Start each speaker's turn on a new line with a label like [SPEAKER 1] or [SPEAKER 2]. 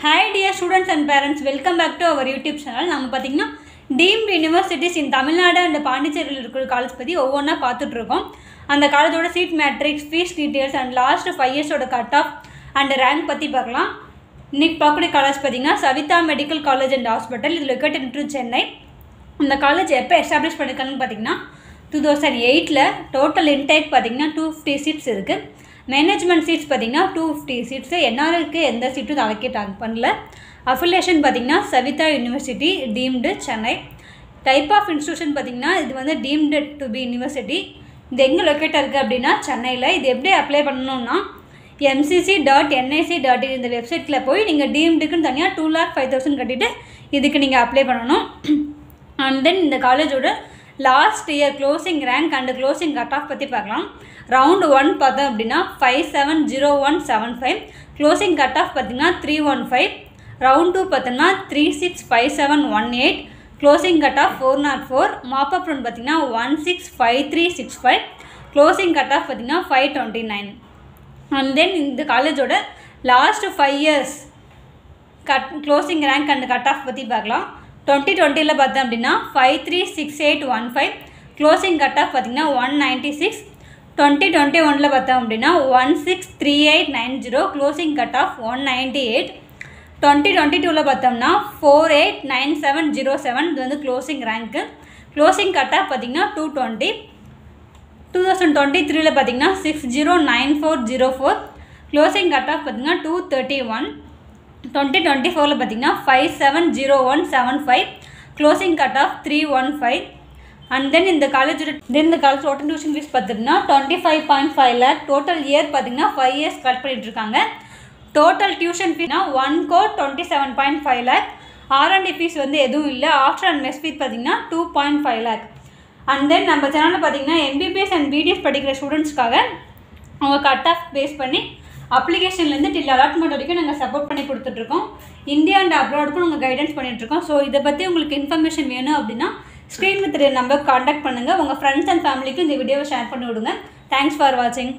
[SPEAKER 1] Hi dear students and parents, welcome back to our YouTube channel. நம்ம பாத்தீங்கன்னா deemed universities in Tamil Nadu and பாண்டிச்சேரியில் இருக்கிற college பத்தி ஒவ்வொன்றா பார்த்துட்டு இருக்கோம். அந்த காலேஜோட seat matrix, fee details and last 5 இயர்ஸோட கட் ஆஃப் அண்ட் ரேங்க் பற்றி பார்க்கலாம். இன்னைக்கு பார்க்கக்கூடிய காலேஜ் பார்த்தீங்கன்னா Saveetha medical college and hospital. இது லொக்கேட்டட் இன் சென்னை. இந்த காலேஜ் எப்போ எஸ்டாப்ளிஷ் பண்ணியிருக்காங்கன்னு பார்த்தீங்கன்னா 2008 டோட்டல் இன்டேக் பார்த்தீங்கன்னா 250 சீட்ஸ் இருக்குது. மேனேஜ்மெண்ட் சீட்ஸ் பார்த்தீங்கன்னா 250 சீட்ஸு. என்ஆர்ஐக்கு எந்த சீட்டும் அலோகேட் பண்ணல. அஃபிலியேஷன் பார்த்தீங்கன்னா Saveetha university deemed Chennai. Type of institution பார்த்தீங்கன்னா இது வந்து டீம்டு டு பி யூனிவர்சிட்டி. இது எங்கே லொக்கேட்டாக இருக்குது அப்படின்னா சென்னையில். இது எப்படி அப்ளை பண்ணணும்னா mcc.nic.in இந்த வெப்சைட்டில் போய் நீங்கள் டீம்டுக்குன்னு தனியாக 2,05,000 கட்டிட்டு இதுக்கு நீங்கள் அப்ளை பண்ணணும். அண்ட் தென் இந்த காலேஜோட last year closing rank and closing cut off பற்றி பார்க்கலாம். ரவுண்டு 1 பார்த்தோம் அப்படின்னா 570175. க்ளோசிங் கட் ஆஃப் பார்த்திங்கன்னா 315. ரவுண்ட் 2 பார்த்தோம்னா 365718. Closing cut of 404. Mop-up round பார்த்திங்கன்னா 165365. க்ளோசிங் கட் ஆஃப் பார்த்திங்கன்னா 529. அண்ட் தென் இந்த காலேஜோட last 5 years closing rank and cut off பற்றி பார்க்கலாம். 2020 பார்த்தோம் அப்படின்னா 536815. க்ளோசிங் கட் ஆஃப் பார்த்திங்கன்னா 196. 2021 பார்த்தோம் அப்படின்னா 163890. Closing cut of 198. 2022 பார்த்தோம்னா 489707. இது வந்து closing rank. Closing cut of பார்த்திங்கன்னா 220. 2023 பார்த்தீங்கன்னா 609404. க்ளோசிங் கட் ஆஃப் பார்த்திங்கன்னா 231. 2024 பார்த்தீங்கன்னா 570175. Closing cut of 315. And then இந்த காலேஜ் டோட்டல் டியூஷன் ஃபீஸ் பார்த்தீங்கன்னா 25.5 lakh. டோட்டல் இயர் பார்த்தீங்கன்னா 5 இயர்ஸ் கட் பண்ணிட்டு இருக்காங்க. டோட்டல் டியூஷன் ஃபீனா 1 crore 27.5 lakh. R&D ஃபீஸ் வந்து எதுவும் இல்லை. ஆஃப்டர் அண்ட் மெஸ் ஃபீஸ் பார்த்தீங்கன்னா 2.5 lakh. அண்ட் தென் நம்ம சேனலில் பார்த்தீங்கன்னா எம்பிபிஎஸ் அண்ட் பிடிஎஸ் படிக்கிற ஸ்டூடெண்ட்ஸ்க்காக அவங்க கட் ஆஃப் பேஸ் பண்ணி அப்ளிகேஷன்லேருந்து டில் அலாட்மெண்ட் வரைக்கும் நாங்கள் சப்போர்ட் பண்ணி கொடுத்துட்ருக்கோம். இந்தியா அண்ட் அப்ராடுக்கும் நாங்கள் கைடன்ஸ் பண்ணிகிட்ருக்கோம். ஸோ இதை பற்றி உங்களுக்கு இன்ஃபர்மேஷன் வேணும் அப்படின்னா ஸ்க்ரீனில் தெரிய நம்பருக்கு காண்டாக்ட் பண்ணுங்கள். உங்கள் ஃப்ரெண்ட்ஸ் அண்ட் ஃபேமிலிக்கும் இந்த வீடியோவை ஷேர் பண்ணி விடுங்க. தேங்க்ஸ் ஃபார் வாட்சிங்.